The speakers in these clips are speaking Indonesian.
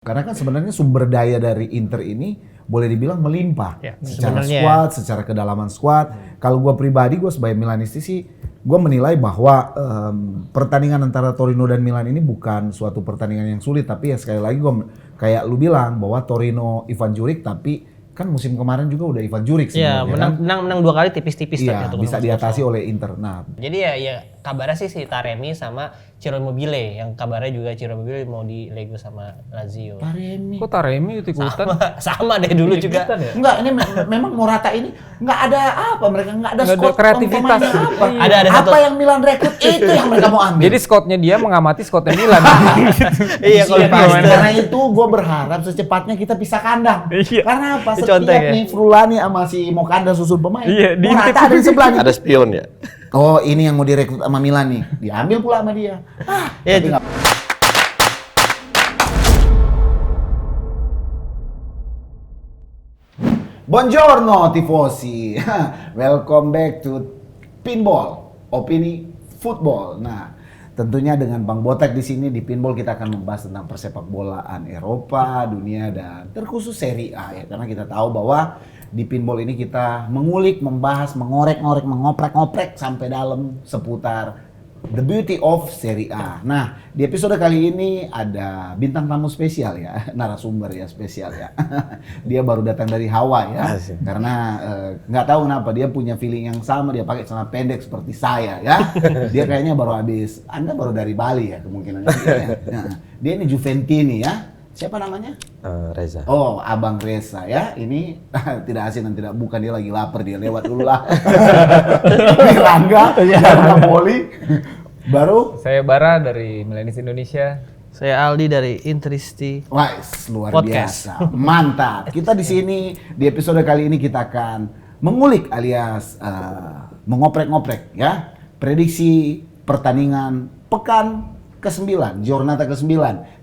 Karena kan sebenarnya sumber daya dari Inter ini boleh dibilang melimpah. Ya, secara sebenarnya squad, secara kedalaman squad. Kalau gue pribadi, gue sebagai Milanisti sih, gue menilai bahwa pertandingan antara Torino dan Milan ini bukan suatu pertandingan yang sulit. Tapi ya sekali lagi gue kayak lu bilang bahwa Torino Ivan Juric, tapi kan musim kemarin juga udah Ivan Juric Iya, sebenarnya menang 2 kali tipis-tipis iya, tapi bisa diatasi oleh Inter. Nah, jadi ya kabarnya sih si Taremi sama Ciro Immobile, yang kabarnya juga Ciro Immobile mau dilego sama Lazio. Taremi. Kok Taremi ikut-ikutan? Sama deh dulu juga. Ya? Enggak, ini memang Morata ini nggak ada apa, mereka nggak ada Nggak ada squad kreativitas. pemainnya apa. Ada apa satu. yang Milan rekrut itu yang mereka mau ambil. Jadi scoutnya dia mengamati scoutnya Milan. Iya, kalau pasti. Karena itu gue berharap secepatnya kita pisah kandang. Iya. Karena apa? Itu Setiap contek ya? nih Frulani sama si Mokanda susun pemain. Iya, diintip. Morata ada di sebelahnya. Ada spion ya? Oh, ini yang mau direkrut sama Milan nih. Diambil pula sama dia. Ya, Tapi nggak- Buongiorno tifosi. Welcome back to Pinball, opini football. Nah, tentunya dengan Bang Botek di sini di Pinball kita akan membahas tentang persepak bolaan Eropa, dunia dan terkhusus Serie A ya. Karena kita tahu bahwa di Pinball ini kita mengulik, membahas, mengorek-ngorek, mengoprek-ngoprek sampai dalam seputar the beauty of Serie A. Nah, di episode kali ini ada bintang tamu spesial ya, narasumber ya spesial ya. Dia baru datang dari Hawaii ya, karena nggak tahu kenapa dia punya feeling yang sama, dia pakai celana pendek seperti saya ya. Dia kayaknya baru habis, Anda baru dari Bali ya kemungkinan. Nah, dia ini Juventini ya. Siapa namanya? Reza. Oh, Abang Reza ya. Ini tidak asing dan tidak bukan, dia lagi lapar, dia lewat dulu lah. Ini Rangga dari Napoli. Baru Saya Bara dari Milanis Indonesia. Saya Aldi dari Intristi. wah, luar Podcast. biasa. Mantap. Kita di sini di episode kali ini kita akan mengulik alias mengoprek-ngoprek ya. Prediksi pertandingan pekan ke-9, Giornata ke-9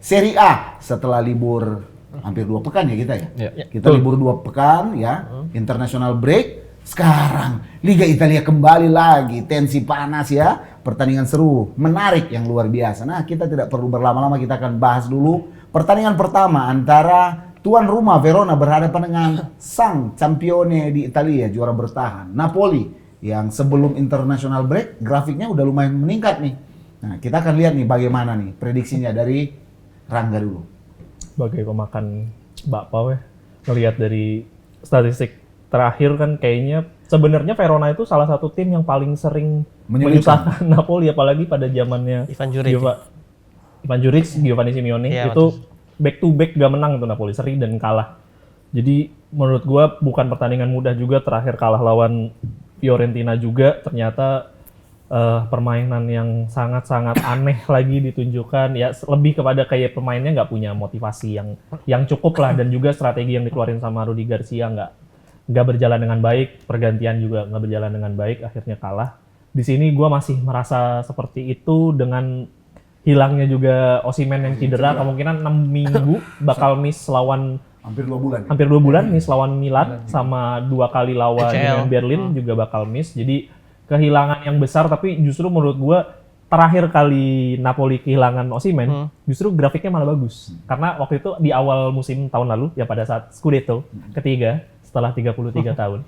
Serie A setelah libur hampir 2 pekan ya kita ya. Ya. Kita libur 2 pekan ya, international break. Sekarang Liga Italia kembali lagi, tensi panas ya, pertandingan seru, menarik yang luar biasa. Nah, kita tidak perlu berlama-lama, kita akan bahas dulu pertandingan pertama antara tuan rumah Verona berhadapan dengan sang campione di Italia, juara bertahan, Napoli, yang sebelum international break grafiknya udah lumayan meningkat nih. Nah, kita akan lihat nih bagaimana nih prediksinya dari Rangga dulu. Sebagai pemakan bakpao ya, ngelihat dari statistik terakhir kan kayaknya sebenarnya Verona itu salah satu tim yang paling sering menyusahkan Napoli, apalagi pada zamannya Ivan Juric. Ivan Juric, Giovanni Simeone Iya, itu back to back gak menang tuh Napoli, seri dan kalah. Jadi menurut gua bukan pertandingan mudah juga, terakhir kalah lawan Fiorentina juga, ternyata permainan yang sangat-sangat aneh lagi ditunjukkan ya, lebih kepada kayak pemainnya nggak punya motivasi yang cukup lah, dan juga strategi yang dikeluarin sama Rudi Garcia nggak berjalan dengan baik, pergantian juga nggak berjalan dengan baik, akhirnya kalah. Di sini gue masih merasa seperti itu dengan hilangnya juga Osimhen yang cedera, kemungkinan 6 minggu bakal miss lawan Hampir 2 bulan. Ya? hampir 2 bulan miss lawan Milan, sama 2 kali lawan ECL. Union Berlin juga bakal miss. Jadi kehilangan yang besar, tapi justru menurut gua terakhir kali Napoli kehilangan Osimhen, justru grafiknya malah bagus. Karena waktu itu di awal musim tahun lalu, ya pada saat Scudetto ketiga setelah 33 tahun,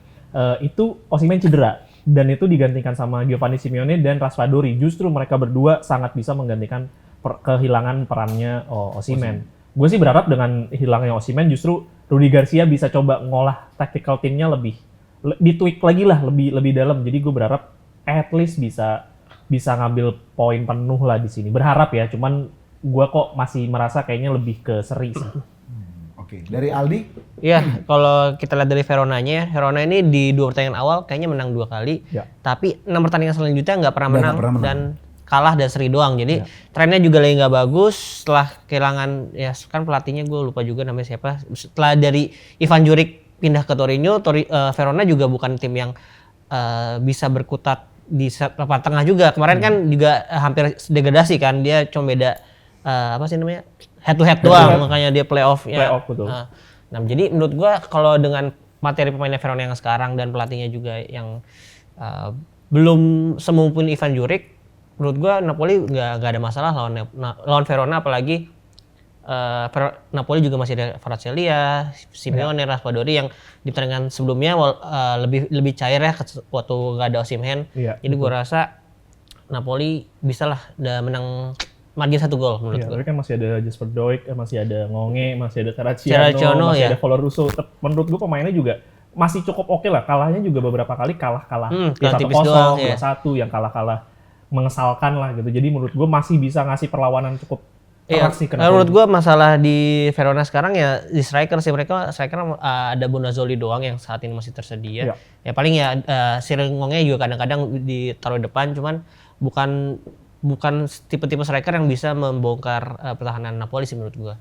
itu Osimhen cedera. Dan itu digantikan sama Giovanni Simeone dan Raspadori. Justru mereka berdua sangat bisa menggantikan kehilangan perannya Osimhen. Gue sih berharap dengan hilangnya Osimhen justru Rudi Garcia bisa coba ngolah tactical timnya lebih ditweak lagi lah, lebih dalam. Jadi gue berharap at least bisa ngambil poin penuh lah di sini. Berharap ya, cuman gue kok masih merasa kayaknya lebih ke seri sih. Oke, dari Aldi? Iya, kalau kita lihat dari Veronanya ya, Verona ini di 2 pertandingan awal kayaknya menang 2 kali. Ya. Tapi 6 pertandingan selanjutnya nggak pernah Nggak menang pernah menang. dan kalah dan seri doang. Jadi trennya juga lagi nggak bagus setelah kehilangan, ya kan pelatihnya gue lupa juga namanya siapa. Setelah dari Ivan Juric pindah ke Torino, Verona juga bukan tim yang bisa berkutat di papan tengah juga. Kemarin kan juga hampir degradasi kan, dia cuma beda apa sih namanya, head to head doang, makanya dia playoff ya. Playoff, betul. Nah, jadi menurut gua kalau dengan materi pemainnya Verona yang sekarang dan pelatihnya juga yang belum semumpuni Ivan Juric, menurut gua Napoli nggak ada masalah lawan Verona, apalagi Napoli juga masih ada Kvaratskhelia, Simeone, Raspadori yang di pertandingan sebelumnya lebih cair ya waktu nggak ada Osimhen. Iya, Jadi gue rasa Napoli bisa lah menang margin 1 gol menurut Iya, gue. tapi kan masih ada Jesper Doik, masih ada Ngonge, masih ada Terracciano, masih ya. ada Colorusso. Menurut gue pemainnya juga masih cukup oke lah. Kalahnya juga beberapa kali kalah kalah tipis doang, 1-0, ya. 2-1 yang kalah-kalah mengesalkan lah gitu. Jadi menurut gue masih bisa ngasih perlawanan cukup Iya, keras sih ke menurut Napoli. gue masalah di Verona sekarang ya di striker sih, mereka striker ada Bonazzoli doang yang saat ini masih tersedia. Iya. Ya paling ya Sirengongnya juga kadang-kadang ditaruh depan, cuman bukan tipe-tipe striker yang bisa membongkar pertahanan Napoli sih menurut gue.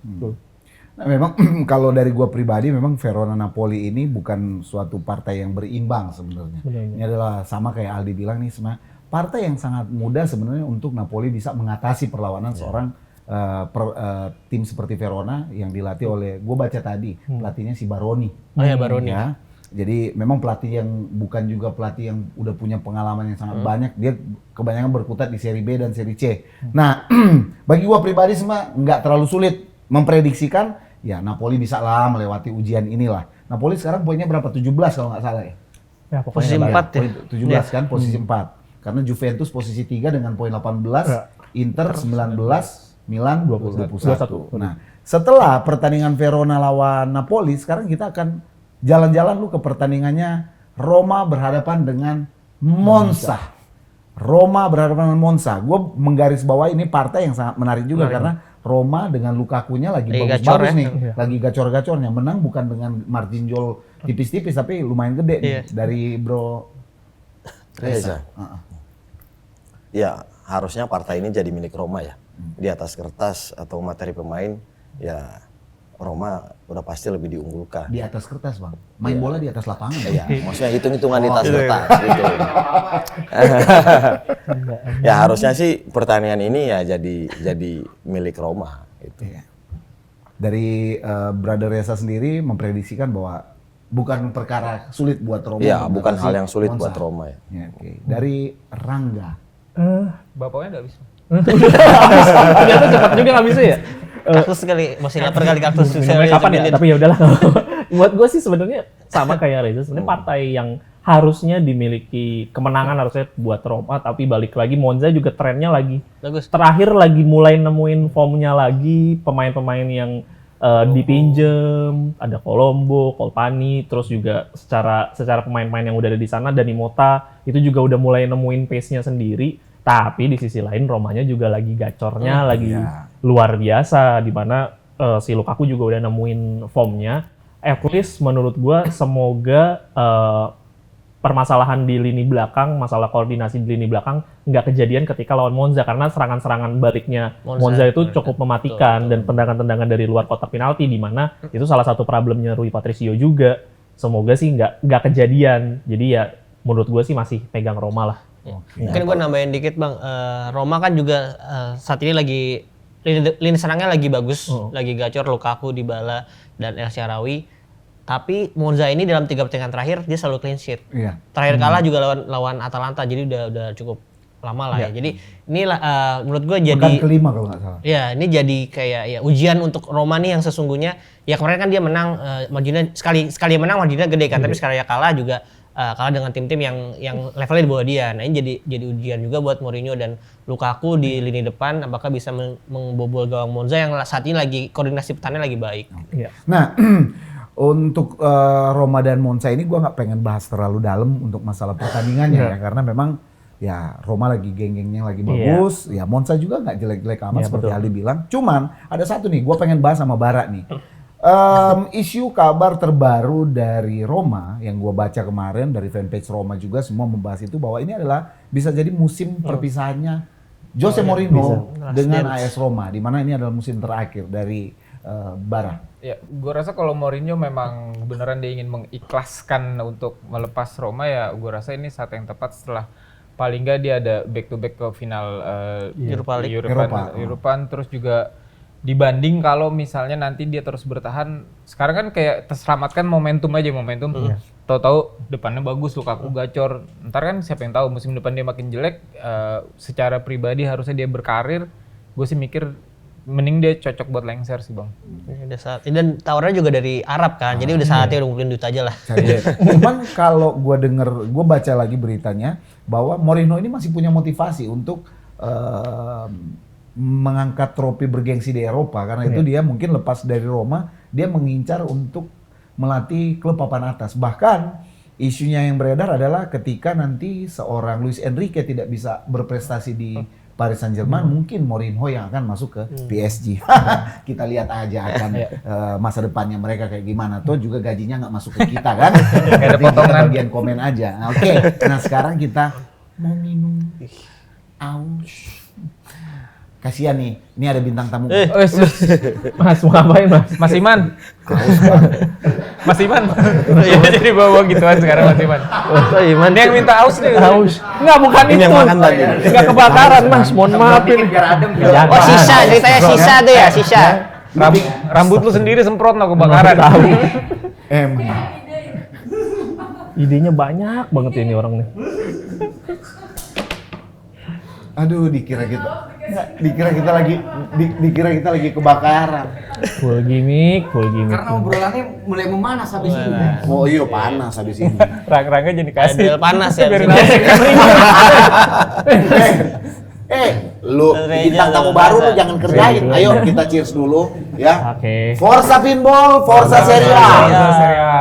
Nah, memang kalau dari gua pribadi memang Verona Napoli ini bukan suatu partai yang berimbang sebenarnya. Benar. Ini adalah sama kayak Aldi bilang nih, sebenarnya partai yang sangat mudah sebenarnya untuk Napoli bisa mengatasi perlawanan seorang tim seperti Verona yang dilatih oleh, gue baca tadi pelatihnya si Baroni. Oh ya, Baroni. Ya. Jadi memang pelatih yang bukan juga pelatih yang udah punya pengalaman yang sangat banyak. Dia kebanyakan berkutat di Serie B dan Serie C. Nah, bagi gua pribadi semua nggak terlalu sulit memprediksikan ya Napoli bisa lah melewati ujian inilah. Napoli sekarang poinnya berapa? 17 kalau nggak salah ya. Ya, Posisi pokoknya 4 ya. Poin 17 kan posisi 4. Karena Juventus posisi 3 dengan poin 18, Ya. Inter 19, Milan 21. 21. Nah, setelah pertandingan Verona lawan Napoli, sekarang kita akan jalan-jalan lu ke pertandingannya Roma berhadapan dengan Monza. Roma berhadapan dengan Monza. Gue menggarisbawahi ini partai yang sangat menarik juga karena Roma dengan Lukakunya lagi Lagi bagus-bagus gacor ya. nih, Iya. lagi gacor-gacornya. Menang bukan dengan margin gol tipis-tipis tapi lumayan gede nih Iya. dari Bro Reza. Ya, harusnya partai ini jadi milik Roma ya. Di atas kertas atau materi pemain, ya Roma udah pasti lebih diunggulkan. Di atas kertas bang, main bola di atas lapangan. Ya, maksudnya hitung-hitungan di atas kertas gitu. Ya harusnya sih pertandingan ini ya jadi milik Roma gitu. Iya. Dari Brother Reza sendiri memprediksikan bahwa bukan perkara sulit buat Roma. Ya, bukan mengatasi hal yang sulit Monza. buat Roma ya. Ya, oke. Dari Rangga. Bapaknya nggak bisa. Ternyata cepat juga nggak bisa ya. Kaktus kali, masih lapar kali kaktus. Minumnya kapan ya? Tapi ya udahlah. Buat gue sih sebenarnya sama kayak Reza. Sebenarnya partai yang harusnya dimiliki kemenangan harusnya buat Roma, tapi balik lagi Monza juga trennya lagi Bagus. terakhir lagi mulai nemuin formnya lagi, pemain-pemain yang dipinjem, ada Colombo, Colpani, terus juga secara pemain-pemain yang udah ada di sana, Dani Mota itu juga udah mulai nemuin pace-nya sendiri. Tapi di sisi lain Romanya juga lagi gacornya, lagi luar biasa, di mana si Lukaku juga udah nemuin formnya. At least menurut gua semoga permasalahan di lini belakang, masalah koordinasi di lini belakang nggak kejadian ketika lawan Monza, karena serangan-serangan baliknya Monza itu cukup mematikan, dan tendangan-tendangan dari luar kotak penalti, di mana itu salah satu problemnya Rui Patricio juga. Semoga sih nggak kejadian. Jadi ya menurut gue sih masih pegang Roma lah. Mungkin gue nambahin dikit bang, Roma kan juga saat ini lagi lini serangnya lagi bagus, lagi gacor, Lukaku, Dybala, dan El Shaarawy. Tapi Monza ini dalam 3 pertandingan terakhir dia selalu clean sheet. Iya. Terakhir kalah juga lawan Atalanta, jadi udah cukup lama lah ya. Jadi inilah menurut gue jadi Bukan kelima kalau nggak salah. ya ini jadi kayak ya ujian untuk Roma nih yang sesungguhnya. Ya kemarin kan dia menang marginnya sekali menang marginnya gede kan, tapi sekali kalah juga kalah dengan tim-tim yang levelnya di bawah dia. Nah ini jadi ujian juga buat Mourinho dan Lukaku di lini depan, apakah bisa membobol gawang Monza yang saat ini lagi koordinasi pertahanan lagi baik. Iya. Nah, untuk Roma dan Monza ini gue nggak pengen bahas terlalu dalam untuk masalah pertandingannya ya, karena memang ya Roma lagi geng-gengnya lagi bagus, ya Monza juga nggak jelek-jelek amat seperti Aldi bilang. Cuman ada satu nih, gue pengen bahas sama Bara nih. Isu kabar terbaru dari Roma yang gue baca kemarin dari fanpage Roma juga semua membahas itu, bahwa ini adalah bisa jadi musim perpisahannya Jose Mourinho dengan AS Roma, di mana ini adalah musim terakhir dari Bara. Ya, gue rasa kalau Mourinho memang beneran dia ingin mengikhlaskan untuk melepas Roma, ya gue rasa ini saat yang tepat setelah paling nggak dia ada back to back ke final Europa League. European, terus juga dibanding kalau misalnya nanti dia terus bertahan. Sekarang kan kayak terselamatkan momentum aja, tahu-tahu depannya bagus, Lukaku gacor, ntar kan siapa yang tahu musim depan dia makin jelek. Secara pribadi harusnya dia berkarir, gue sih mikir mending dia cocok buat lengser sih bang. Udah saat dan tawarannya juga dari Arab kan. Jadi udah saatnya udah ngumpulin duit aja lah. Cuman kalau gue baca lagi beritanya bahwa Mourinho ini masih punya motivasi untuk mengangkat trofi bergengsi di Eropa karena itu dia mungkin lepas dari Roma dia mengincar untuk melatih klub papan atas. Bahkan isunya yang beredar adalah ketika nanti seorang Luis Enrique tidak bisa berprestasi di Paris Saint-Germain, mungkin Mourinho yang akan masuk ke PSG. Kita lihat aja akan masa depannya mereka kayak gimana. Tuh juga gajinya nggak masuk ke kita kan. Ada potongan. Bagian komen aja. Nah, oke. Nah sekarang kita mau minum. Aus. Kasihan nih, ini ada bintang tamu. Mas, mau ngapain Mas? Mas Iman. Mas Iman. Iya jadi bawa gituan sekarang Mas Iman. Oh, Iman. Dia yang minta aus nih. Haus. Enggak, bukan Ini itu. yang makan tadi. Enggak kebakaran Mas, mohon maaf ini. Jangan. Oh sisa, ceritanya sisa tuh ya, sisa. Rambut lu sendiri semprot no kebakaran. Tahu. Emang. Idenya banyak banget ini orang nih. Aduh, dikira kita lagi kebakaran. Full gimmick. Karena obrolannya mulai memanas habis ini. Oh iya panas habis ini. Rangga jadi kasih. Adel panas ya. Biarin abis aja. Lu bintang tamu baru lu jangan kerjain. Ayo kita cheers dulu ya. Oke. Forza Pinball, Forza Serie A. Serie A.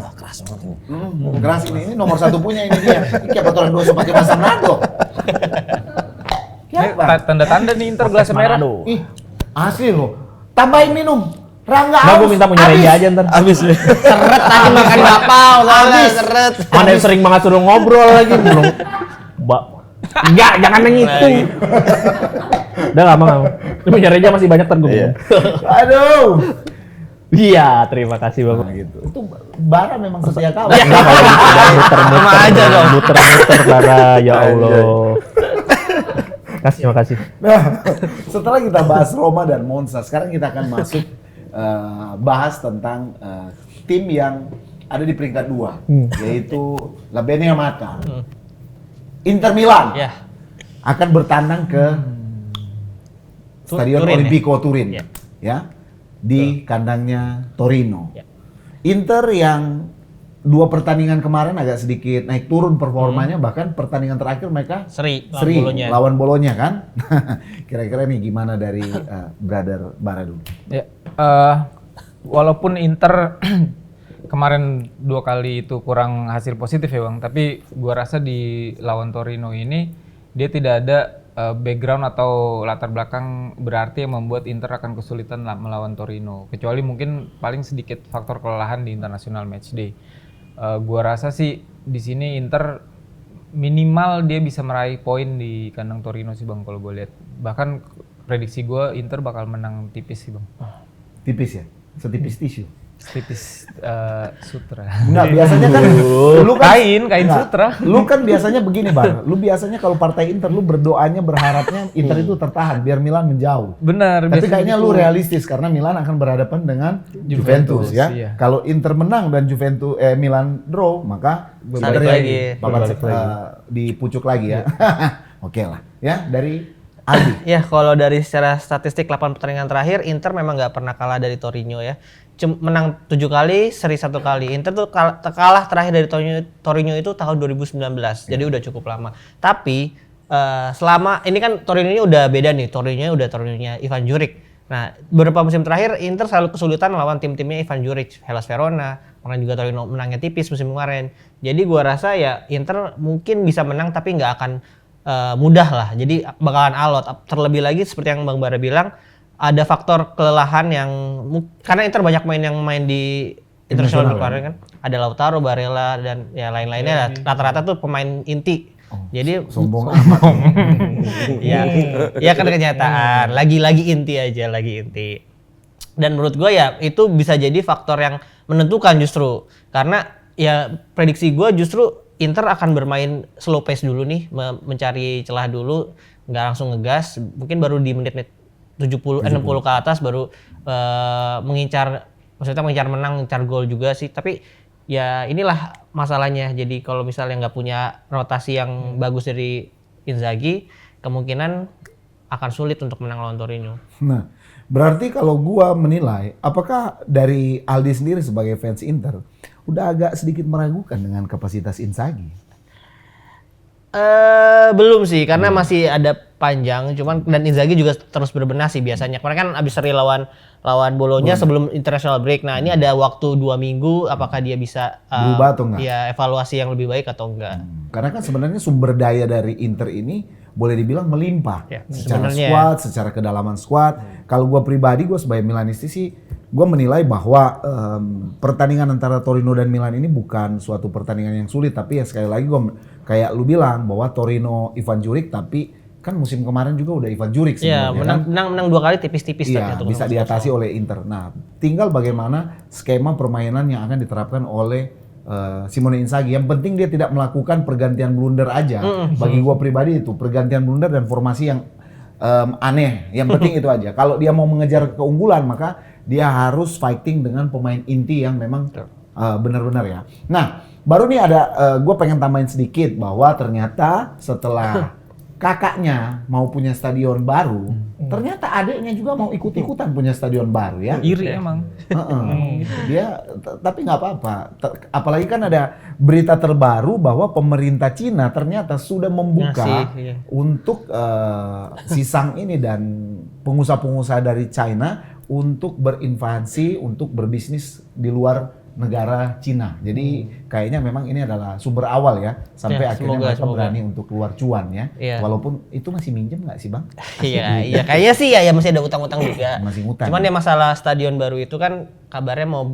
Wah keras banget ini. Keras ini nomor 1 punya ini dia. Ini kayak botolan 2 pakai masam nado. Ini tanda-tanda nih Inter gelas merah. Manado. Ih, asli loh. Tambahin minum. Rangga Nah, gue aus. minta punya Reja aja ntar. Abis nih. Seret tadi makan bapau, soalnya seret. Mana yang sering banget suruh ngobrol lagi belum. Enggak, jangan yang itu. Udah lama nggak mau. Ini punya Reja masih banyak ntar gue minum. Aduh. Iya, terima kasih Bapak. Nah, gitu. Itu Bara memang setia kawan. Enggak kalau gitu, jangan muter-muter. Sama aja dong. Muter-muter Bara, ya Allah. Makasih. Nah, setelah kita bahas Roma dan Monza, sekarang kita akan masuk bahas tentang tim yang ada di peringkat 2, yaitu La Beneamata. Inter Milan Ya. akan bertandang ke Stadion Turin, Olimpico Turin, Ya. ya, di kandangnya Torino. Ya. Inter yang 2 pertandingan kemarin agak sedikit naik turun performanya, bahkan pertandingan terakhir mereka Seri lawan Bolonya kan. Kira-kira nih gimana dari brother Bara dulu? Ya, walaupun Inter kemarin 2 kali itu kurang hasil positif ya bang, tapi gua rasa di lawan Torino ini dia tidak ada background atau latar belakang berarti yang membuat Inter akan kesulitan melawan Torino, kecuali mungkin paling sedikit faktor kelelahan di international matchday. Gua rasa sih di sini Inter minimal dia bisa meraih poin di kandang Torino sih bang kalau gue lihat. Bahkan prediksi gue Inter bakal menang tipis sih bang. Tipis ya? Setipis tisu? Tipis sutra. Enggak, biasanya kan lu kan Kain enggak, sutra. Lu kan biasanya begini, Bar. Lu biasanya kalau partai Inter lu berdoanya berharapnya Inter itu tertahan biar Milan menjauh. Benar. Tapi biasanya kayaknya gitu. lu realistis karena Milan akan berhadapan dengan Juventus ya. iya. Kalau Inter menang dan Milan draw, maka Balik Inter lagi. di pucuk lagi ya. Oke lah, ya dari Aldi. Ya kalau dari secara statistik 8 pertandingan terakhir Inter memang nggak pernah kalah dari Torino ya. Menang 7 kali, seri 1 kali. Inter tuh kalah terakhir dari Torino itu tahun 2019. Jadi udah cukup lama. Tapi selama ini kan Torino-nya udah beda nih. Torino-nya Ivan Juric. Nah, beberapa musim terakhir Inter selalu kesulitan melawan tim-timnya Ivan Juric, Hellas Verona, karena juga Torino menangnya tipis musim kemarin. Jadi gua rasa ya Inter mungkin bisa menang tapi nggak akan mudah lah. Jadi bakalan alot. Terlebih lagi seperti yang Bang Bara bilang, ada faktor kelelahan yang karena Inter banyak main di internasional kemarin kan. Ada Lautaro, Barella dan ya lain-lainnya lah. Rata-rata tuh pemain inti. Jadi Sombong amat. ya kan kenyataan. Lagi inti aja, lagi inti. Dan menurut gue ya itu bisa jadi faktor yang menentukan justru. Karena ya prediksi gue justru Inter akan bermain slow pace dulu nih, mencari celah dulu, nggak langsung ngegas. Mungkin baru di menit-menit 60 ke atas baru mengincar menang, mengincar gol juga sih. Tapi ya inilah masalahnya. Jadi kalau misalnya nggak punya rotasi yang bagus dari Inzaghi, kemungkinan akan sulit untuk menang lawan Torino. Nah, berarti kalau gua menilai, apakah dari Aldi sendiri sebagai fans Inter udah agak sedikit meragukan dengan kapasitas Inzaghi? Belum sih, karena masih ada panjang. Cuman dan Inzaghi juga terus berbenah sih biasanya. Kemarin kan abis seri lawan Bologna sebelum international break. Nah ini ada waktu 2 minggu. Apakah dia bisa Berubah atau enggak? Ya evaluasi yang lebih baik atau enggak? Karena kan sebenarnya sumber daya dari Inter ini boleh dibilang melimpah. Ya, Secara sebenarnya squad, secara kedalaman squad. Kalau gua pribadi, gua sebagai Milanisti sih, gua menilai bahwa pertandingan antara Torino dan Milan ini bukan suatu pertandingan yang sulit. Tapi ya sekali lagi gua kayak lu bilang bahwa Torino Ivan Juric, tapi kan musim kemarin juga udah Ivan Juric Iya, sebenarnya kan. menang 2 kali tipis-tipis. Iya, ternyata bisa menang diatasi oleh Inter. Nah, tinggal bagaimana skema permainan yang akan diterapkan oleh Simone Inzaghi. Yang penting dia tidak melakukan pergantian blunder aja. Bagi gua pribadi itu pergantian blunder dan formasi yang aneh. Yang penting itu aja. Kalau dia mau mengejar keunggulan, maka dia harus fighting dengan pemain inti yang memang benar-benar ya. Nah, baru nih ada gue pengen tambahin sedikit bahwa ternyata setelah kakaknya mau punya stadion baru, ternyata adiknya juga mau ikut-ikutan punya stadion baru ya. Iri emang. Dia tapi nggak apa-apa. Apalagi kan ada berita terbaru bahwa pemerintah Cina ternyata sudah membuka Ngasih, iya. untuk si Sang ini dan pengusaha-pengusaha dari China untuk berinvestasi, untuk berbisnis di luar negara Cina. Jadi kayaknya memang ini adalah sumber awal ya, sampai Ya, akhirnya mereka semoga. berani untuk keluar cuan ya. Iya. Walaupun itu masih minjem nggak sih Bang? Iya, kayaknya sih ya masih ada utang-utang juga. Masih ngutang. Cuman ya masalah stadion baru itu kan kabarnya mau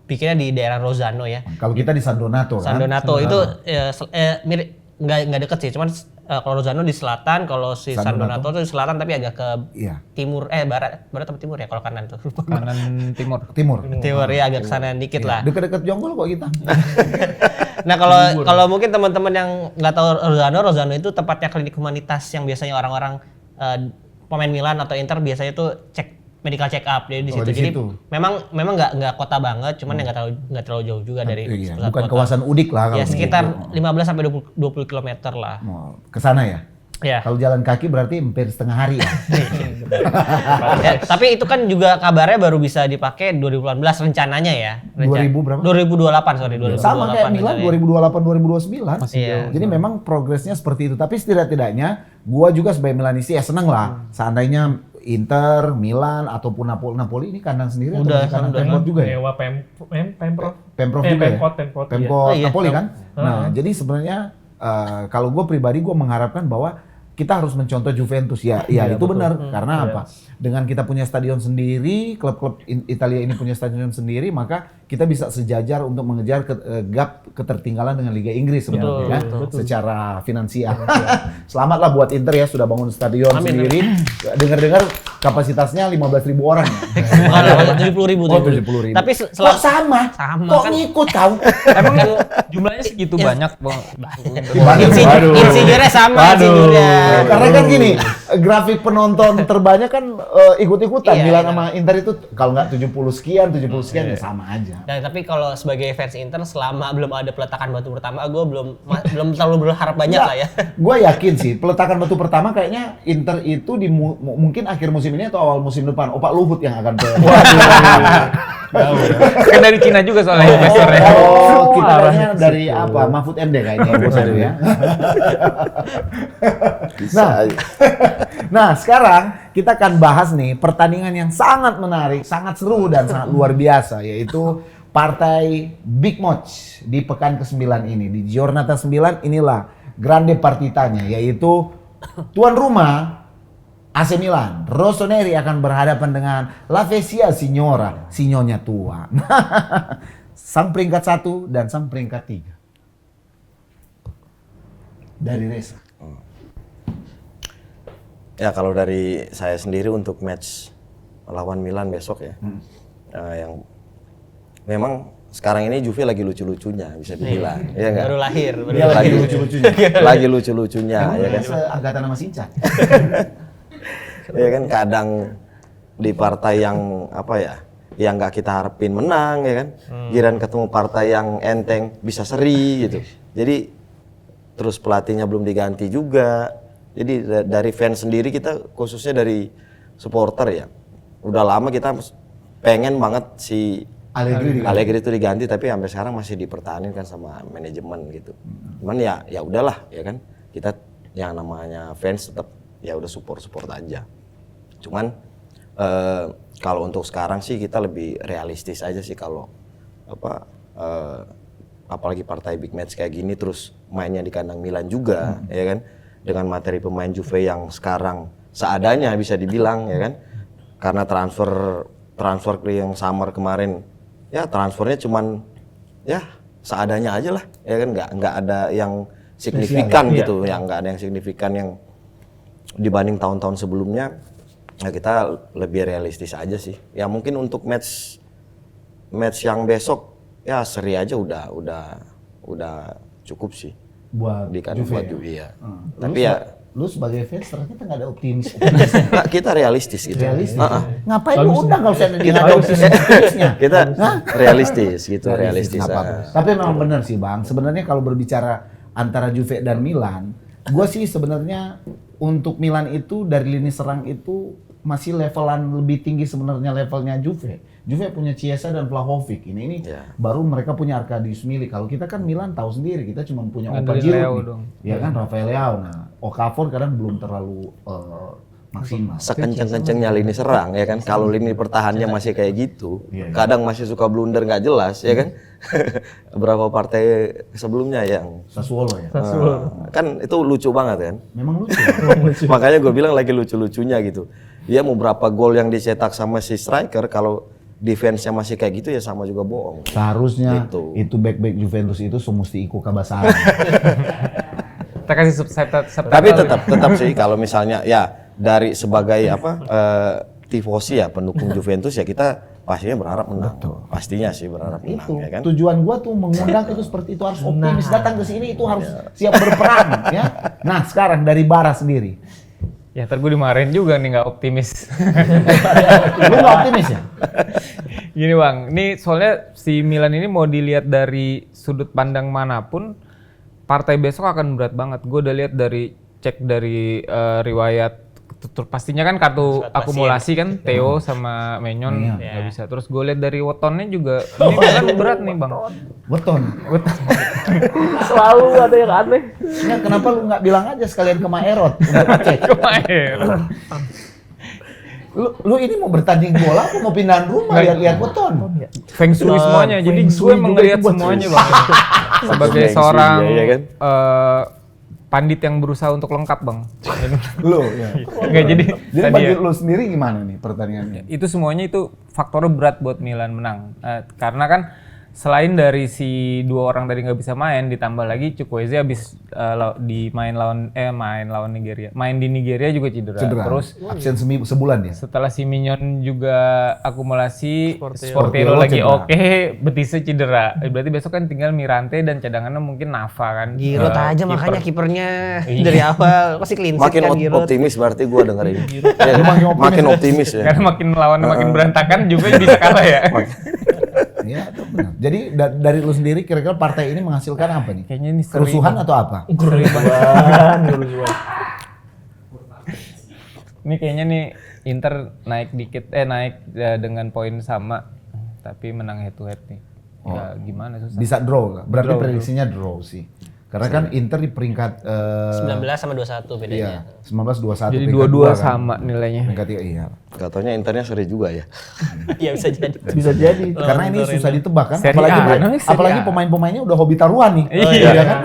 bikinnya di daerah Rozzano ya. Kalau kita di San Donato kan. San Donato itu mirip nggak deket sih, cuman kalau Rozzano di selatan, kalau si San San Donato itu di selatan tapi agak ke Iya. timur, barat atau timur ya kalau kanan tuh. Kanan timur. Timur. Timur ya agak ke sana dikit lah. Dekat-dekat Jonggol kok kita. Nah kalau mungkin teman-teman yang nggak tahu Rozzano itu tempatnya klinik humanitas yang biasanya orang-orang pemain Milan atau Inter biasanya tuh cek medical check up jadi di Oh, situ. di Jadi situ. memang nggak kota banget, cuman ya nggak terlalu jauh juga dari Iya, pusat bukan kota. kawasan udik lah kalau Ya sekitar begitu. 15 sampai 20 km lah. Oh, ke sana ya. Ya. Kalau jalan kaki berarti hampir setengah hari ya. Ya, tapi itu kan juga kabarnya baru bisa dipakai 2018 rencananya ya. 2000 berapa? 2028 sorry 2028. Sama kayak Milan rencananya. 2028 2029. Iya. Jadi memang progresnya seperti itu. Tapi setidak-tidaknya gua juga sebagai Milanisti ya seneng lah. Seandainya Inter, Milan ataupun Napoli ini kandang sendiri atau Udah, masih kandang udah. Pemkot juga ya? Nyewa Pemprov. Pemprov juga ya? Pemkot, iya. Pemkot Oh, iya. Napoli kan? Nah, jadi sebenarnya kalau gue pribadi gue mengharapkan bahwa kita harus mencontoh Juventus ya. Ya itu benar. Karena apa? Dengan kita punya stadion sendiri, klub-klub Italia ini punya stadion sendiri, maka kita bisa sejajar untuk mengejar gap ketertinggalan dengan Liga Inggris sebenarnya kan? Secara finansial. Selamatlah buat Inter ya sudah bangun stadion Amin, sendiri. Dengar-dengar kapasitasnya 15.000 orang. Bukan 70.000 Oh, 70.000. Tapi Kok sama? Sama Kok kan. ngikut tahu? Emang jumlahnya segitu banyak, Bang. Insinyurnya sama insinyurnya. Karena kan gini, grafik penonton terbanyak kan ikut-ikutan. Iya, Milan iya. sama Inter itu kalau nggak 70 sekian ya sama aja. Nah, tapi kalau sebagai fans Inter selama belum ada peletakan batu pertama, gue belum terlalu berharap banyak lah ya. Gue yakin sih peletakan batu pertama kayaknya Inter itu di mungkin akhir musim ini atau awal musim depan. Opak Luhut yang akan Kan dari Cina juga soalnya investornya. Oh, kita kayaknya dari apa? Mahfud MD kayaknya baru ya. Nah, sekarang kita akan bahas nih pertandingan yang sangat menarik, sangat seru dan sangat luar biasa, yaitu partai Big Match di pekan ke-9 ini. Di Giornata 9 inilah grande partitanya, yaitu tuan rumah AC Milan, Rossoneri akan berhadapan dengan La Vesia Signora, sinyonya tua. Sang peringkat 1 dan sang peringkat 3. Dari Reza. Ya kalau dari saya sendiri untuk match lawan Milan besok ya, yang memang sekarang ini Juve lagi lucu-lucunya bisa dibilang, ya nggak? Baru lahir. Dia lagi lucu-lucunya. Lagi lucu-lucunya, ya kan? Agata nama Sinca. Ya kan kadang di partai yang apa ya, yang nggak kita harapin menang, ya kan? Giliran ketemu partai yang enteng bisa seri gitu. Jadi terus pelatihnya belum diganti juga. Jadi dari fans sendiri kita, khususnya dari supporter ya, udah lama kita pengen banget si Allegri itu diganti, tapi sampai sekarang masih dipertahankan sama manajemen gitu. Cuman ya udahlah ya kan, kita yang namanya fans tetap ya udah support aja. Cuman kalau untuk sekarang sih kita lebih realistis aja sih, kalau apalagi partai big match kayak gini terus mainnya di kandang Milan juga ya kan, dengan materi pemain Juve yang sekarang seadanya bisa dibilang ya kan, karena transfer yang summer kemarin ya transfernya cuman ya seadanya aja lah ya kan, nggak ada yang signifikan gitu, yang nggak ada yang signifikan yang dibanding tahun-tahun sebelumnya. Ya kita lebih realistis aja sih ya, mungkin untuk match yang besok ya seri aja udah cukup sih buat di kandang Juve. buat Juve ya. Tapi ya Lu sebagai fans ternyata nggak ada optimis. nggak, kita realistis gitu. Realistis. Ngapain lu undang kalau saya nggak ada optimisnya? Kita realistis gitu, realistis. Nggak apa-apa. Tapi memang benar sih Bang. Sebenarnya kalau berbicara antara Juve dan Milan, gue sih sebenarnya untuk Milan itu dari lini serang itu masih levelan lebih tinggi sebenarnya levelnya Juve. Juve punya Chiesa dan Vlahovic. Ini baru mereka punya Arkadiusz Milik. Kalau kita kan Milan tahu sendiri, kita cuma punya Opa Giroud. Ya kan, Rafael Leao. Nah, Okafor kadang belum terlalu maksimal. Sekenceng-kencengnya lini serang ya kan. Kalau lini pertahanannya masih kayak gitu, kadang masih suka blunder nggak jelas ya kan. Berapa partai sebelumnya yang Sassuolo ya. Kan itu lucu banget kan. Memang lucu. Makanya gue bilang lagi lucu-lucunya gitu. Dia mau berapa gol yang dicetak sama si striker, kalau defense-nya masih kayak gitu ya sama juga bohong. Seharusnya Gitu. itu back-back Juventus itu semesti ikut Kabasara. Kita kasih subtitle. Tapi tetap sih kalau misalnya ya dari sebagai tifosi ya, pendukung Juventus ya, kita pastinya berharap menang. Pastinya sih berharap menang Itu ya kan. tujuan gua tuh mengundang itu seperti itu, harus optimis, datang ke sini itu harus siap berperang ya. Nah, sekarang dari Bara sendiri. Ya ntar gue dimarahin juga nih nggak optimis. Lu nggak optimis ya? Gini Bang, ini soalnya si Milan ini mau dilihat dari sudut pandang manapun, partai besok akan berat banget. Gue udah lihat cek dari riwayat, pastinya kan kartu akumulasi kan, Theo sama Menyon nggak bisa. Terus gue lihat dari wetonnya juga, ini Milan berat nih Bang. Weton. Selalu ada yang aneh. Ya, kenapa lu nggak bilang aja sekalian ke Maerot untuk ngecek? Lu ini mau bertanding bola apa mau pindahan rumah lihat-lihat weton? Feng Shui semuanya, jadi gue melihat semuanya Bang. Sebagai seorang pandit yang berusaha untuk lengkap Bang. Lu ya. Nggak, jadi tadi bagi ya, lu sendiri gimana nih pertandingannya? itu semuanya itu faktornya berat buat Milan menang. Karena kan selain dari si dua orang tadi nggak bisa main, ditambah lagi Chukwueze habis main lawan Nigeria. Main di Nigeria juga cedera. Terus absen sebulan ya. setelah si Mignon juga akumulasi, Sportiello Sportiello lagi cedera. oke, betisnya cedera. Berarti besok kan tinggal Mirante dan cadangannya mungkin Nava kan. Giroud aja makanya kipernya dari awal pasti clean sheet Makin kan Giroud. optimis berarti gue dengerin. Ya, makin optimis ya. Karena makin lawannya makin berantakan juga bisa kalah ya. Iya, itu benar. Jadi dari lu sendiri kira-kira partai ini menghasilkan apa nih? Kayaknya ini Kerusuhan atau apa? Ini kayaknya nih Inter naik dikit, naik dengan poin sama, tapi menang head to head nih. Ya gimana susah. Bisa draw nggak? Berarti prediksinya draw sih. Karena kan Inter di peringkat 19 sama 21 bedanya. iya, 19-21. Jadi peringkat dua-dua dua kan. sama nilainya. Peringkat 3 iya. Katanya Internya seri juga ya. Iya bisa jadi. Bisa jadi. Karena ini susah ditebak kan, Serie apalagi A, namanya Serie apalagi A. pemain-pemainnya udah hobi taruhan nih. Iya. kan?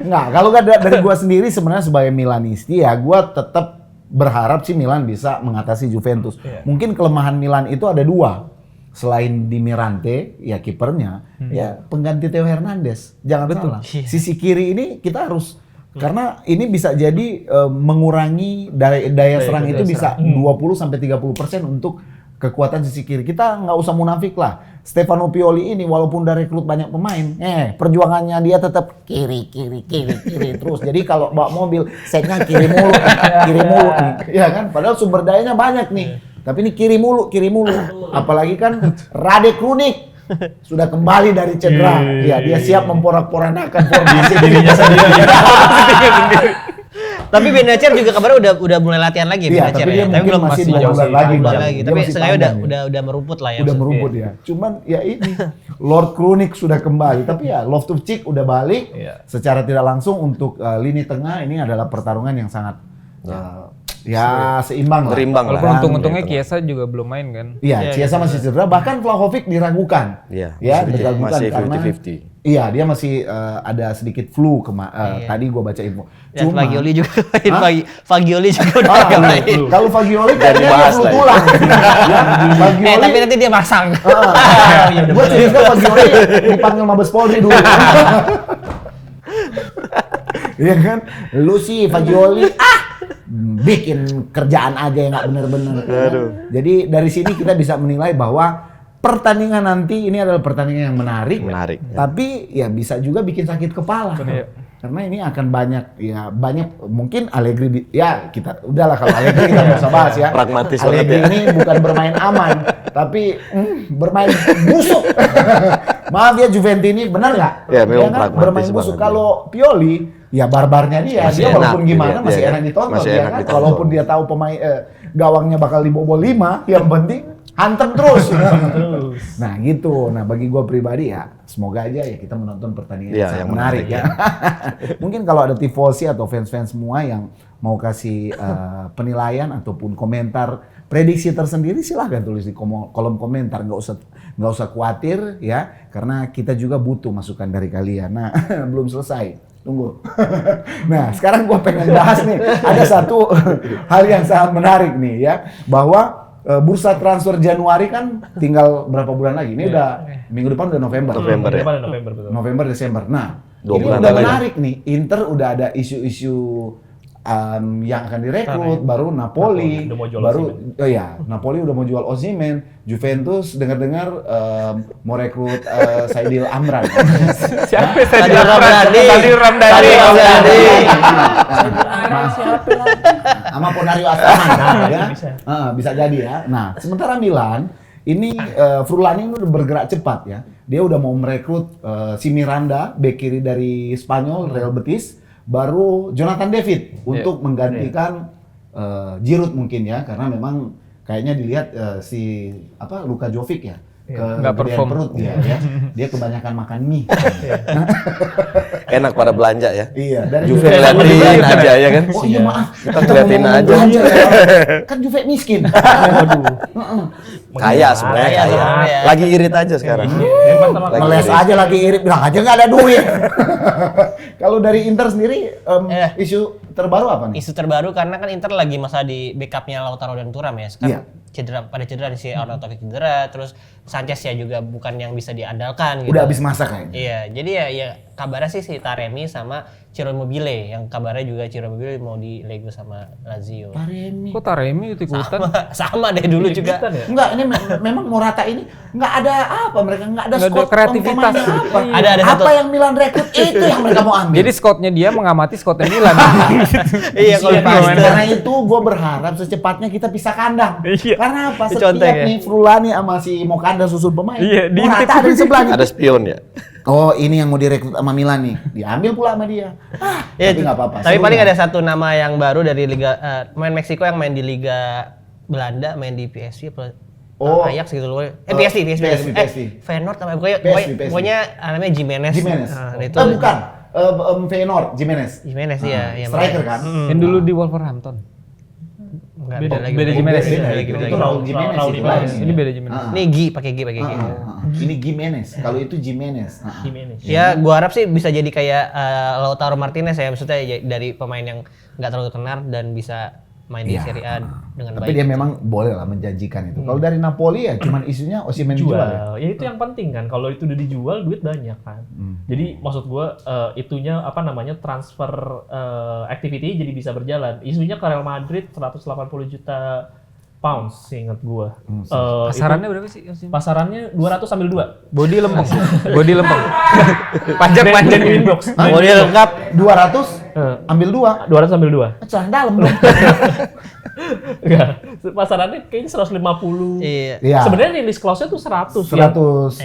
Nggak, kalau nggak dari gua sendiri sebenarnya sebagai Milanisti ya, gua tetap berharap sih Milan bisa mengatasi Juventus. Mungkin kelemahan Milan itu ada dua. Selain di Mirante, ya kipernya, ya pengganti Theo Hernandez. Jangan salah. Sisi kiri ini kita harus karena ini bisa jadi mengurangi daya serang itu bisa 20-30% untuk kekuatan sisi kiri. Kita nggak usah munafik lah. Stefano Pioli ini walaupun udah rekrut banyak pemain, perjuangannya dia tetap kiri terus. Jadi kalau bawa mobil, setnya kiri mulu nih. Ya kan? Padahal sumber dayanya banyak nih. Tapi ini kiri mulu. Apalagi kan Radek Runik sudah kembali dari cedera. Ya, dia siap memporak-porandakan formasi dirinya sendiri. Tapi Benacer juga kabarnya udah mulai latihan lagi Iya, Benacer tapi ya. dia mungkin masih 2 bulan lagi. bulan Bang. lagi. Dia Tapi masih sengaja panjang ya. udah merumput lah ya. Udah maksudnya. merumput ya. Cuman ya ini Lord Krunic sudah kembali. Tapi ya Loftus-Cheek udah balik. Secara tidak langsung untuk lini tengah ini adalah pertarungan yang sangat ya seimbang lah. Berimbang lah. Walaupun untung-untungnya Chiesa juga belum main kan. Iya, Chiesa masih cedera. Bahkan Vlahovic diragukan. Iya, Ya, masih diragukan karena 50-50. iya dia masih ada sedikit flu tadi gua baca info. Dan Fagioli juga main. Fagioli juga udah main. Kalau Fagioli kan dia dibahas flu lah ya. tulang. Ya, Fagioli. Tapi nanti dia masang. Gue curiga Fagioli dipanggil Mabes Polri dulu. Iya kan? Lu sih Fagioli bikin kerjaan aja yang nggak bener-bener. Jadi dari sini kita bisa menilai bahwa pertandingan nanti ini adalah pertandingan yang menarik. Menarik. Tapi ya bisa juga bikin sakit kepala. Karena ini akan banyak mungkin Allegri ya kita udahlah kalau Allegri kita nggak usah bahas ya. Pragmatis Allegri banget ya. ini bukan bermain aman, tapi bermain busuk. Maaf ya Juventini, benar nggak? Ya, memang Dia kan pragmatis bermain busuk. banget. Kalau Pioli, ya barbarnya dia. Masih Dia walaupun enak, gimana iya, masih iya, enak ditonton. masih Ya enak kan? ditonton. Walaupun dia tahu pemain gawangnya bakal dibobol 5, yang penting hantem terus. Nah gitu. Nah bagi gue pribadi ya, semoga aja ya kita menonton pertandingan Iya, sangat yang menarik menarik, ya. Mungkin kalau ada tifosi atau fans-fans semua yang mau kasih penilaian ataupun komentar prediksi tersendiri, silahkan tulis di kolom komentar. Nggak usah khawatir ya, karena kita juga butuh masukan dari kalian. Nah belum selesai. Tunggu. Nah sekarang gue pengen bahas nih, ada satu hal yang sangat menarik nih ya, bahwa bursa transfer Januari kan tinggal berapa bulan lagi? Ini udah minggu depan udah November. November ya. November betul. November, Desember. Nah, 2 ini bulan udah lagi. menarik nih. Inter udah ada isu-isu yang akan direkrut, baru Napoli, Udah mau jual baru Osimhen. Napoli udah mau jual Osimhen, Juventus dengar-dengar mau rekrut Saidil Amran. Siapa Sadil Ramdhani. Sadil Ramdhani. Sadil Ramdhani. Sama Ponario Astaman, ya. bisa. Bisa jadi ya. Nah, sementara Milan ini Furlani ini udah bergerak cepat ya. Dia udah mau merekrut si Miranda, bek kiri dari Spanyol Real Betis, baru Jonathan David untuk menggantikan Giroud mungkin ya, karena memang kayaknya dilihat si Luka Jovic ya. Nggak Kegedean perform. perut dia kebanyakan makan mie. Enak pada belanja ya. Iya, dari Juve Juve ngeliatin aja ya kan. Oh iya maaf, Kita ngeliatin ngomong aja. belanja ya. Kan Juve miskin. Waduh. Kaya sebenarnya Kaya kaya. sebenarnya. Lagi irit aja sekarang. Lagi Ngeles irit. aja lagi irit, bilang aja nggak ada duit. Kalau dari Inter sendiri, isu terbaru apa nih? Isu terbaru karena kan Inter lagi masa di backupnya Lautaro dan Thuram ya. Sekarang Iya. cedera si Arnautovic cedera, terus Sanchez ya juga bukan yang bisa diandalkan gitu. Udah habis masa kayaknya. Iya, jadi ya kabarnya sih si Taremi sama Ciro Immobile, yang kabarnya juga Ciro Immobile mau dilego sama Lazio. Taremi. Kok Taremi ikut-ikutan? Sama deh dulu juga. Enggak, ini memang Morata ini nggak ada apa, mereka nggak ada Nggak ada squad kreativitas. pemainnya apa. Ada apa satu. yang Milan rekrut itu yang mereka mau ambil. Jadi scoutnya dia mengamati scoutnya Milan. Iya, kalau pasti. Karena itu gue berharap secepatnya kita pisah kandang. Iya. Karena apa? Itu Setiap contek ya. nih Frulani sama si Mokanda susun pemain. Iya, Morata ada di sebelahnya. Ada spion ya. Oh ini yang mau direkrut sama Milan nih, diambil pula sama dia. Ya, Tapi nggak apa-apa. Tapi seru paling nggak? ada satu nama yang baru dari Liga main Meksiko yang main di Liga Belanda, main di PSV apa Oh. Ajax gitu loh. PSV. PSV. Feyenoord apa pokoknya PSV. pokoknya namanya Jimenez. Jimenez. Nah, itu Bukan. Feyenoord, Jimenez. Jimenez ya, yang Striker kan? Yang dulu di Wolverhampton. Enggak, Beda- lagi. beda Jimenez. Beda Beda lagi, beda Itu lagi. Raul Jimenez. Raul itu Jimenez. lain. Ini beda Jimenez. Ini pakai G. Ini Jimenez. Kalau itu Jimenez. Jimenez. Ya, gua harap sih bisa jadi kayak Lautaro Martinez ya, maksudnya dari pemain yang nggak terlalu kenal dan bisa main di Iya. Serie A dengan Tapi baik. dia memang boleh lah menjanjikan itu. Kalau dari Napoli ya cuman isunya Osimhen jual. dijual ya. Ya itu yang penting kan. Kalau itu udah dijual duit banyak kan. Jadi maksud gua itunya apa namanya transfer activity jadi bisa berjalan. Isunya ke Real Madrid 180 juta pounds seingat gua. Pasarannya berapa sih? Pasarannya 200 sambil 2. Body lempeng. Body lempeng. Pajak Dan pajak. inbox. Mau dia lengkap 200 ambil 2. 200 ambil 2. Celah dalam dong. Enggak. Pasarannya kayaknya 150. Iya. Iya. Sebenarnya release clause-nya tuh 100.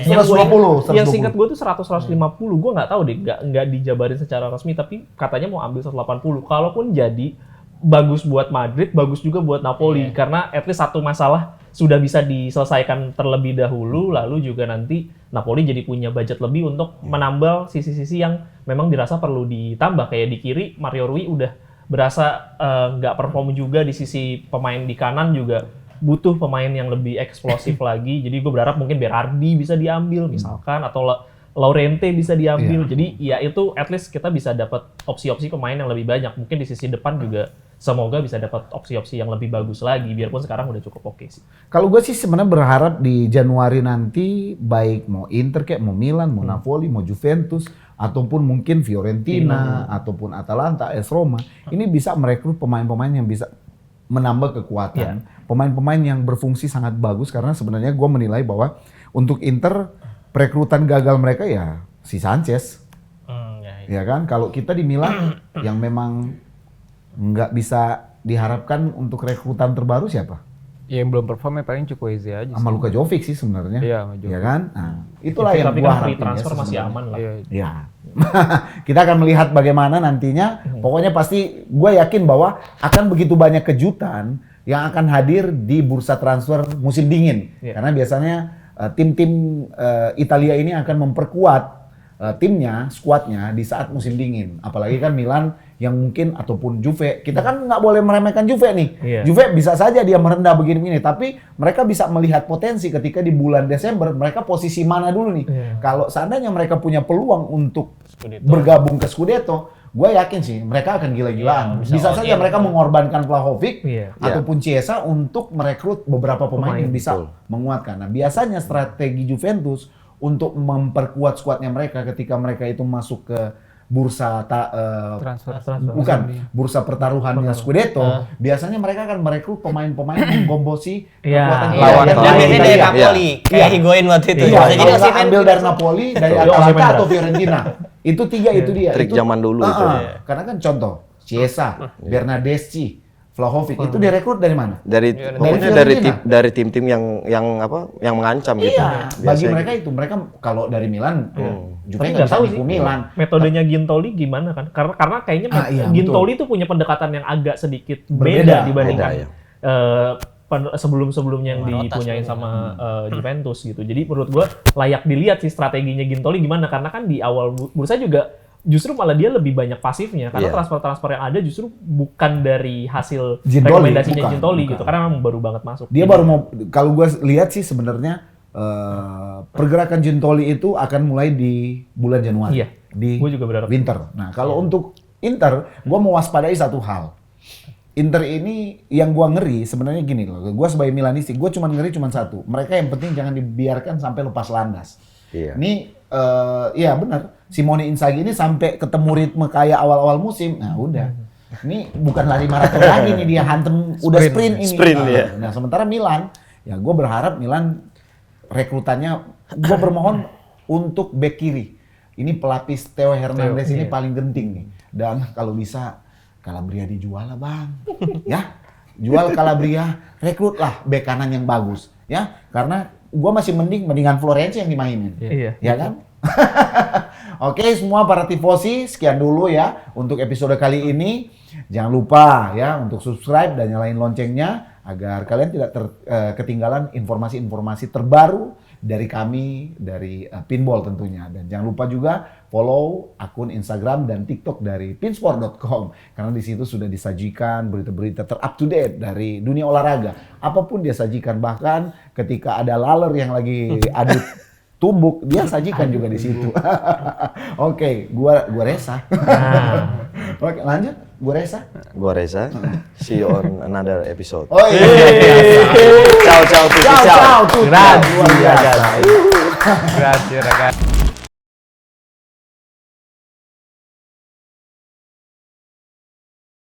150. Yang singkat gue tuh 100-150. Gue nggak tahu deh, nggak dijabarin secara resmi, tapi katanya mau ambil 180. Kalaupun jadi, bagus buat Madrid, bagus juga buat Napoli. Karena at least satu masalah sudah bisa diselesaikan terlebih dahulu, lalu juga nanti Napoli jadi punya budget lebih untuk menambal sisi-sisi yang memang dirasa perlu ditambah. Kayak di kiri, Mario Rui udah berasa nggak perform juga, di sisi pemain di kanan juga butuh pemain yang lebih eksplosif lagi. Jadi gue berharap mungkin Berardi bisa diambil misalkan, atau Laurente bisa diambil. Jadi ya itu at least kita bisa dapat opsi-opsi pemain yang lebih banyak. Mungkin di sisi depan juga semoga bisa dapat opsi-opsi yang lebih bagus lagi, biarpun sekarang udah cukup oke sih. Kalau gue sih sebenarnya berharap di Januari nanti, baik mau Inter kayak mau Milan, mau Napoli, mau Juventus, ataupun mungkin Fiorentina, ataupun Atalanta, AS Roma, ini bisa merekrut pemain-pemain yang bisa menambah kekuatan. Pemain-pemain yang berfungsi sangat bagus, karena sebenarnya gue menilai bahwa untuk Inter, perekrutan gagal mereka ya si Sanchez. Ya kan, kalau kita di Milan yang memang nggak bisa diharapkan untuk rekrutan terbaru siapa? Ya, yang belum perform ya paling Chukwueze aja. Sama Luka Jovic sih sebenarnya. Iya, sama Jovic. Ya kan? Nah, itulah yang tapi gua kan free harapin transfer ya, masih sebenarnya. aman lah. Iya. Ya. Kita akan melihat bagaimana nantinya. Pokoknya pasti gue yakin bahwa akan begitu banyak kejutan yang akan hadir di bursa transfer musim dingin. Karena biasanya tim-tim Italia ini akan memperkuat timnya, skuadnya di saat musim dingin. Apalagi kan Milan yang mungkin, ataupun Juve. Kita kan nggak boleh meremehkan Juve nih. Iya. Juve bisa saja dia merendah begini-begini, tapi mereka bisa melihat potensi ketika di bulan Desember mereka posisi mana dulu nih. Kalau seandainya mereka punya peluang untuk bergabung ke Scudetto, gue yakin sih mereka akan gila-gilaan. Bisa saja mereka mengorbankan Vlahovic ataupun Chiesa untuk merekrut beberapa pemain yang bisa menguatkan. Nah, biasanya strategi Juventus untuk memperkuat skuadnya mereka ketika mereka itu masuk ke bursa bursa pertaruhannya Scudetto, biasanya mereka akan merekrut pemain-pemain yang mengombosi kekuatan lawan. Dan biasanya dari Napoli, kayak Higuain waktu itu. Iya, Jadi kalau Osimhen nggak ambil dari Napoli, dari Atalanta atau Fiorentina. Itu tiga, itu dia. Trik zaman dulu itu. Karena kan contoh, Chiesa, Bernardeschi, Vlahovic, itu direkrut dari mana? Pokoknya dari tim-tim yang mengancam gitu. Iya, bagi mereka itu, mereka kalau dari Milan, Juve Tapi nggak nggak bisa tahu nipu sih Milan. metodenya Gintoli gimana kan? Karena kayaknya Iya, Gintoli itu punya pendekatan yang agak sedikit Berbeda. beda dibandingkan Beda, sebelum-sebelumnya yang dipunyain sama Juventus gitu. Jadi menurut gua layak dilihat sih strateginya Gintoli gimana, karena kan di awal bursa juga justru malah dia lebih banyak pasifnya, karena transfer-transfer yang ada justru bukan dari hasil rekomendasinya Gintoli gitu, karena memang baru banget masuk. Dia baru mau, kalau gue lihat sih sebenarnya pergerakan Gintoli itu akan mulai di bulan Januari, di gua juga berharap winter. Nah, kalau untuk Inter, gue mewaspadai satu hal. Inter ini yang gue ngeri sebenarnya gini loh, gue sebagai Milanisti, gue ngeri cuma satu. Mereka yang penting jangan dibiarkan sampai lepas landas. Ini iya benar, Simone Inzaghi ini sampai ketemu ritme kayak awal-awal musim, nah udah. Ini bukan lari maraton lagi nih, dia hantem udah sprint ini. Nah, sementara Milan, ya gue berharap Milan rekrutannya, gue bermohon untuk bek kiri. Ini pelapis Theo Hernandez ini paling genting nih. Dan kalau bisa Calabria dijual lah bang, ya jual Calabria, rekrutlah bek kanan yang bagus, ya karena gue masih mendingan Florenzi yang dimainin, ya kan? Oke, semua para tifosi, sekian dulu ya untuk episode kali ini. Jangan lupa ya untuk subscribe dan nyalain loncengnya agar kalian tidak ketinggalan informasi-informasi terbaru dari kami, dari Pinball tentunya. Dan jangan lupa juga follow akun Instagram dan TikTok dari pinsport.com, karena di situ sudah disajikan berita-berita ter-up to date dari dunia olahraga. Apapun dia sajikan, bahkan ketika ada laler yang lagi aduk tumbuk, dia sajikan juga di situ. Oke, gua Reza. Oke, lanjut. Gua Reza. See you on another episode. Oh iya. Ciao, ciao, tutti, ciao. Ciao, tutti. Grazie ragazzi. Grazie ragazzi.